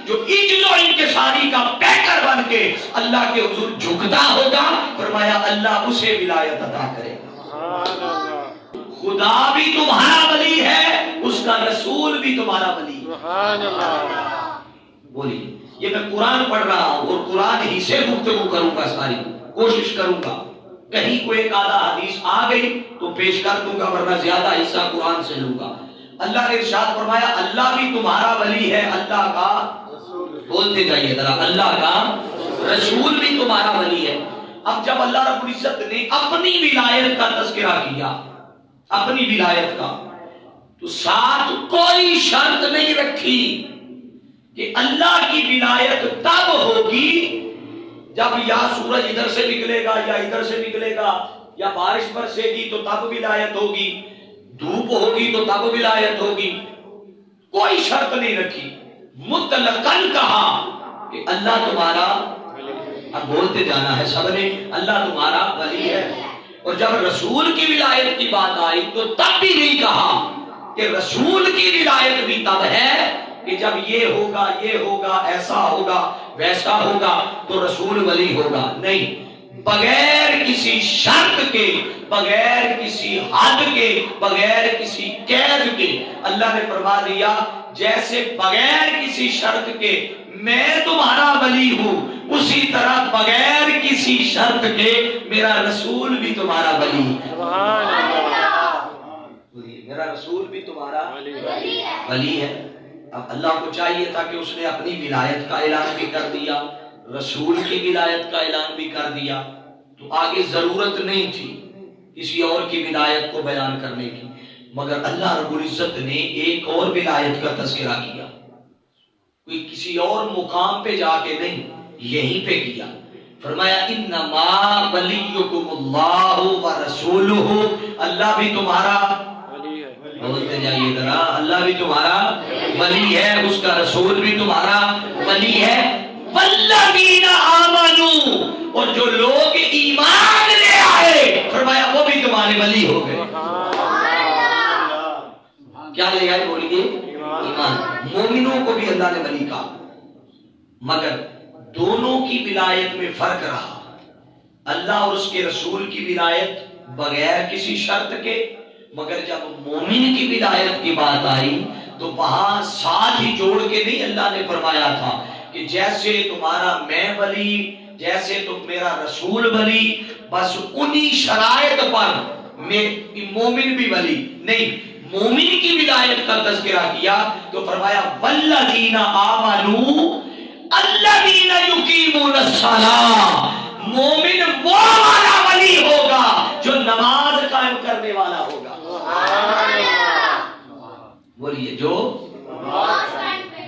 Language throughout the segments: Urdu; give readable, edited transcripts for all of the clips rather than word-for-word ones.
جو عجز و انکساری کا پیکر بن کے اللہ کے حضور جھکتا ہوگا، فرمایا اللہ اسے ولایت عطا کرے گا۔ خدا بھی تمہارا ولی ہے، اس کا رسول بھی تمہارا ولی ہے۔ بولیے، یہ میں قرآن پڑھ رہا ہوں اور قرآن ہی سے گفتگو کروں گا، ساری کوشش کروں گا، کہیں کوئی ایک آدھا حدیث آ گئی تو پیش کر دوں گا، ورنہ زیادہ حصہ قرآن سے لوں گا۔ اللہ نے ارشاد فرمایا اللہ بھی تمہارا ولی ہے، اللہ کا بولتے جائیے ذرا، اللہ کا رسول بھی تمہارا ولی ہے۔ اب جب اللہ رب العزت نے اپنی ولایت کا تذکرہ کیا، اپنی ولایت کا، تو ساتھ کوئی شرط نہیں رکھی کہ اللہ کی ولایت تب ہوگی جب یا سورج ادھر سے نکلے گا یا ادھر سے نکلے گا، یا بارش برسے گی تو تب ولایت ہوگی، دھوپ ہوگی تو تب ولایت ہوگی، کوئی شرط نہیں رکھی، مطلقاً کہا کہ اللہ تمہارا، اب بولتے جانا ہے سب نے، اللہ تمہارا ولی ہے۔ اور جب رسول کی ولایت کی بات آئی تو تب بھی نہیں کہا کہ رسول کی ولایت بھی تب ہے کہ جب یہ ہوگا، یہ ہوگا، ایسا ہوگا، ویسا ہوگا تو رسول ولی ہوگا، نہیں، بغیر کسی شرط کے، بغیر کسی حد کے، بغیر کسی قید کے اللہ نے فرما دیا جیسے بغیر کسی شرط کے میں تمہارا ولی ہوں، اسی طرح بغیر کسی شرط کے میرا رسول بھی تمہارا ولی ہے۔ میرا رسول بھی تمہارا ولی ہے۔ اب اللہ کو چاہیے تھا کہ اس نے اپنی ولایت کا اعلان بھی کر دیا، رسول کی ولایت کا اعلان بھی کر دیا، تو آگے ضرورت نہیں تھی کسی اور کی ولایت کو بیان کرنے کی، مگر اللہ رب العزت نے ایک اور ولایت کا تذکرہ کیا، کوئی کسی اور مقام پہ جا کے نہیں، یہیں پہ کیا۔ فرمایا انما ولیکم اللہ ورسولہ، اللہ بھی تمہارا، بولتے جائیے ذرا، اللہ بھی تمہارا ولی ہے، اس کا رسول بھی تمہارا ولی ہے۔ والذین آمنوا، اور جو لوگ ایمان لے آئے، فرمایا وہ بھی تمہارے ولی ہو گئے۔ کیا لے آئے بولیے؟ ایمان۔ مومنوں کو بھی اللہ نے ولی کہا، مگر دونوں کی ولایت میں فرق رہا۔ اللہ اور اس کے رسول کی ولایت بغیر کسی شرط کے، مگر جب مومن کی ولایت کی بات آئی تو وہاں ساتھ ہی جوڑ کے نہیں اللہ نے فرمایا تھا کہ جیسے تمہارا میں ولی، جیسے تم میرا رسول ولی، بس انہی شرائط پر میں مومن بھی ولی نہیں، مومن کی ولایت کا تذکرہ کیا تو فرمایا والذین آمنوا الذین یقیمون الصلاۃ، مومن وہ والا ولی ہوگا جو نماز قائم کرنے والا ہوگا۔ بولیے، جو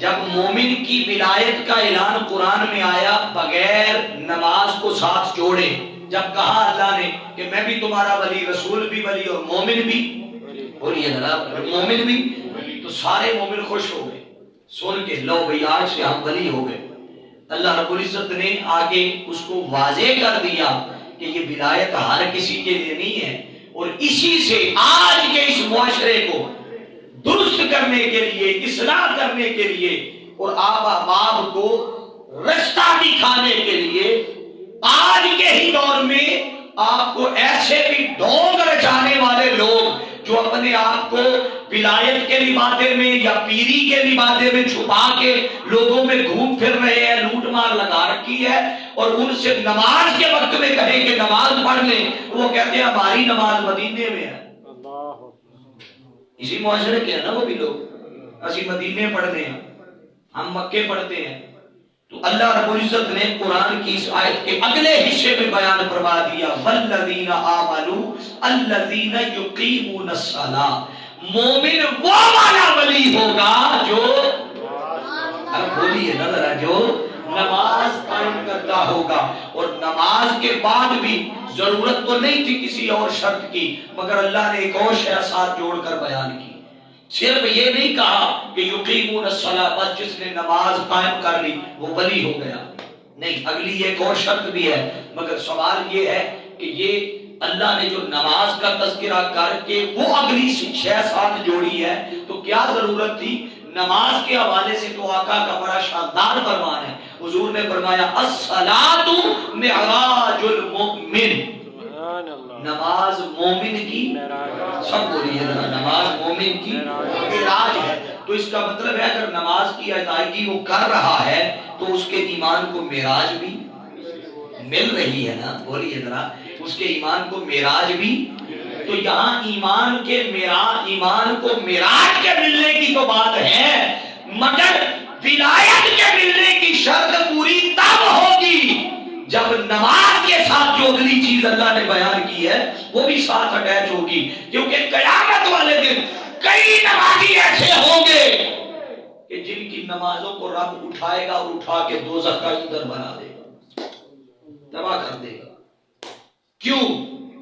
جب مومن کی ولایت کا اعلان قرآن میں آیا بغیر نماز کو ساتھ جوڑے، جب کہا اللہ نے کہ میں بھی تمہارا ولی، رسول بھی ولی اور مومن بھی، بولیے ذرا، مومن بھی، تو سارے مومن خوش ہو گئے سن کے، لو بھئی آج سے ہم ولی ہو گئے۔ اللہ رب العزت نے آگے اس کو واضح کر دیا کہ یہ ولایت ہر کسی کے لیے نہیں ہے، اور اسی سے آج کے اس معاشرے کو درست کرنے کے لیے، اصلاح کرنے کے لیے اور آبا باپ کو رستہ دکھانے کے لیے آج کے ہی دور میں آپ کو ایسے بھی ڈھونگ رچانے والے لوگ جو اپنے آپ کو ولایت کے لبادے میں یا پیری کے لبادے میں چھپا کے لوگوں میں گھوم پھر رہے ہیں، لوٹ مار لگا رکھی ہے، اور ان سے نماز کے وقت میں کہیں کہ نماز پڑھ لیں، وہ کہتے ہیں ہماری نماز مدینے میں ہے۔ اسی معاشرے کے ہیں نا وہ بھی لوگ، اسی مدینے پڑھتے ہیں، ہم مکے پڑھتے ہیں۔ تو اللہ رب العزت نے قرآن کی اس آیت کے اگلے حصے میں بیان فرما دیا والذین آمنوا الذین یقیمون الصلاۃ، مومن وہ والا ولی ہوگا جو، بولیے نا ذرا، جو نماز قائم کرتا ہوگا۔ اور نماز کے بعد بھی ضرورت تو نہیں تھی کسی اور شرط کی، مگر اللہ نے ایک اور شے ساتھ جوڑ کر بیان کی۔ صرف یہ نہیں کہا کہ یقیمون الصلاۃ، بس جس نے نماز قائم کر لی وہ ولی ہو گیا، نہیں، اگلی ایک اور شرط بھی ہے، مگر سوال یہ ہے کہ یہ اللہ نے جو نماز کا تذکرہ کر کے وہ اگلی شے ساتھ جوڑی ہے، تو کیا ضرورت تھی نماز کے حوالے سے تو آقا کا بڑا شاندار فرمان ہے. حضور نے فرمایا الصلاۃ معراج المؤمن، نماز مومن کی، سب بولیے ذرا، نماز مومن کی معراج ہے. تو اس کا مطلب ہے اگر نماز کی ادائیگی وہ کر رہا ہے تو اس کے ایمان کو معراج بھی مل رہی ہے نا. بولیے ذرا، اس کے ایمان کو معراج بھی. تو یہاں ایمان کو معراج کے ملنے کی تو بات ہے، مگر ولایت کے ملنے کی شرط پوری تب ہوگی جب نماز کے ساتھ جو اگلی چیز اللہ نے بیان کی ہے وہ بھی ساتھ اٹیچ ہوگی. کیونکہ قیامت والے دن کئی نمازی ایسے ہوں گے کہ جن کی نمازوں کو رب اٹھائے گا اور اٹھا کے دوزخ کا ایندھن بنا دے گا، تباہ کر دے گا. کیوں؟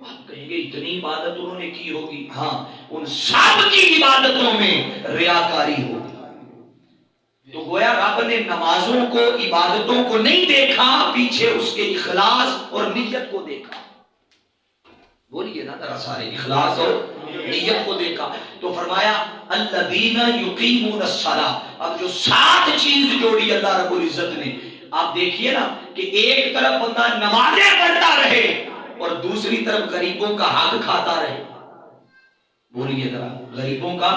آپ کہیں گے اتنی عبادت انہوں نے کی ہوگی. ہاں، ان سب کی عبادتوں میں ریاکاری ہوگی. تو گویا رب نے نمازوں کو، عبادتوں کو نہیں دیکھا، پیچھے اس کے اخلاص اور نیت کو دیکھا. بولیے نا ذرا سارے، اخلاص اور نیت کو دیکھا. تو فرمایا الذین یقیمون الصلاۃ. اب جو 7 چیز جوڑی اللہ رب العزت نے، آپ دیکھیے نا کہ ایک طرف بندہ نمازیں پڑھتا رہے اور دوسری طرف غریبوں کا حق کھاتا رہے. بولیے ذرا، غریبوں کا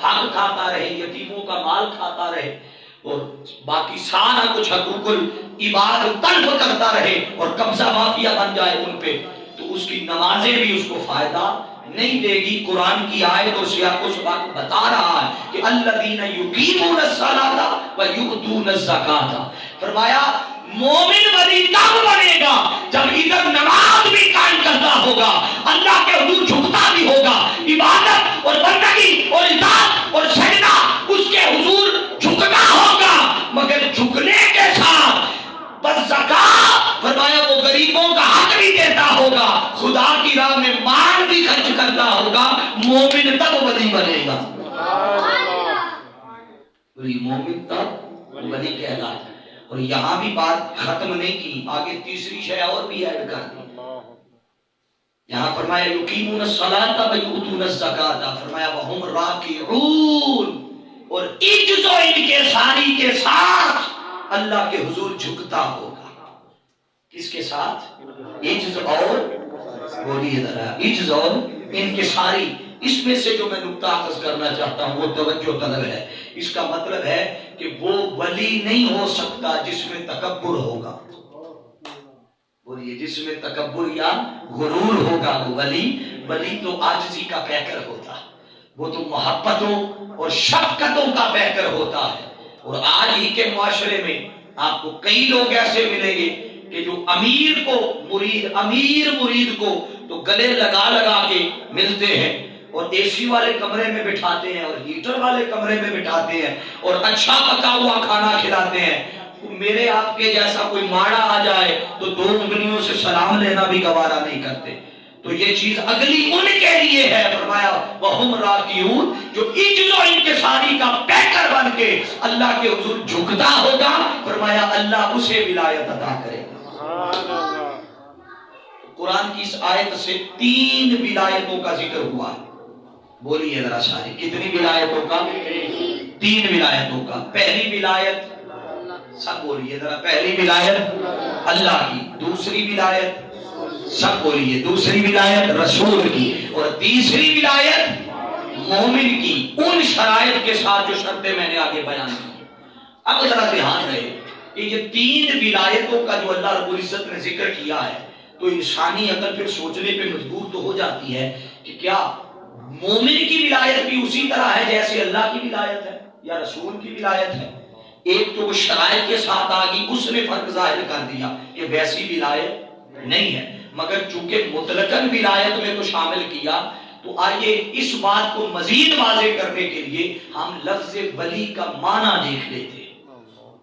حق کھاتا رہے، یتیموں کا مال کھاتا رہے اور باقی سارا کچھ حقوق العباد تلف کرتا رہے اور قبضہ مافیا بن جائے ان پہ، تو اس کی نمازیں بھی اس کو فائدہ نہیں دے گی. قرآن کی آیت اور سیاق و سباق بتا رہا ہے کہ الذین یقیمون الصلاۃ ویؤتون الزکاۃ. فرمایا مومن ولی تب بنے گا جب ادھر نماز بھی قائم کرتا ہوگا، اللہ کے حضور جھکتا بھی ہوگا، عبادت اور بندگی اور اطاعت اور سجدہ اس کے حضور جھکنا ہوگا، مگر جھکنے کے ساتھ بس زکات، فرمایا وہ غریبوں کا حق بھی دیتا ہوگا، خدا کی راہ میں مال بھی خرچ کرتا ہوگا. مومن تب ولی بنے گا. مومن تب ولی کہلاتا. اور یہاں بھی بات ختم نہیں کی، آگے تیسری شے اور بھی ایڈ کر دی. یہاں فرمایا یقیمون الصلاۃ ویؤتون الزکاۃ. فرمایا وہم راکعون، اور عجز و انکساری کے ساتھ اللہ کے حضور جھکتا ہوگا. کس کے ساتھ؟ عجز اور، بولیے ذرا، عجز اور انکساری. اس میں سے جو میں نقطہ اخذ کرنا چاہتا ہوں وہ توجہ طلب ہے. اس کا مطلب ہے کہ وہ ولی نہیں ہو سکتا جس میں تکبر ہوگا. بولیے، جس میں تکبر یا غرور ہوگا وہ ولی تو عاجزی کا پیکر ہوتا ہے، وہ تو محبتوں اور شفقتوں کا پیکر ہوتا ہے. اور آج ہی کے معاشرے میں آپ کو کئی لوگ ایسے ملیں گے کہ جو امیر مرید کو تو گلے لگا کے ملتے ہیں اور اے سی والے کمرے میں بٹھاتے ہیں اور ہیٹر والے کمرے میں بٹھاتے ہیں اور اچھا پکا ہوا کھانا کھلاتے ہیں. میرے آپ کے جیسا کوئی ماڑا آ جائے تو 2 انگلیوں سے سلام لینا بھی گوارا نہیں کرتے. تو یہ چیز اگلی ان کے لیے ہے. فرمایا وہم راکعون، جو عجز و انکساری کا پیکر بن کے اللہ کے حضور جھکتا ہوگا، فرمایا اللہ اسے ولایت عطا کرے گا. قرآن کی اس آیت سے 3 ولایتوں کا ذکر ہوا ہے. بولیے ذرا سارے، کتنی ولایتوں کا؟ 3 ولایتوں کا. پہلی ولایت، سب بولیے ذرا، پہلی ولایت اللہ کی، دوسری ولایت، سب بولیے، دوسری ولایت رسول کی، اور تیسری ولایت مومن کی، ان شرائط کے ساتھ جو شرطیں میں نے آگے بیان کی. اب ذرا دھیان رہے کہ یہ 3 ولایتوں کا جو اللہ رب العزت نے ذکر کیا ہے تو انسانی عقل پھر سوچنے پہ مجبور تو ہو جاتی ہے کہ کیا مومن کی ولایت بھی اسی طرح ہے جیسے اللہ کی ولایت ہے یا رسول کی ولایت ہے؟ ایک تو وہ شرائط کے ساتھ آگی، اس نے فرق ظاہر کر دیا کہ ویسی ولایت نہیں ہے، مگر چونکہ مطلقاً ولایت میں تو شامل کیا. تو آئیے اس بات کو مزید واضح کرنے کے لیے ہم لفظ ولی کا معنی دیکھ لیتے ہیں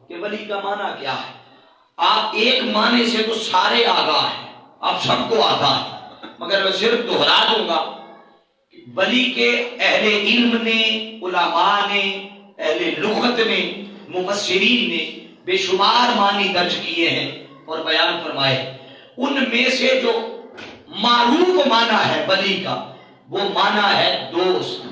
کہ ولی کا معنی کیا ہے. آپ ایک معنی سے تو سارے آگاہ ہیں، آپ سب کو آگاہ ہے، مگر میں صرف دہرا دوں گا. ولی کے اہل علم نے، علماء نے، اہل لغت نے، مفسرین نے بے شمار معنی درج کیے ہیں اور بیان فرمائے. ان میں سے جو معروف معنی ہے ولی کا، وہ معنی ہے دوست.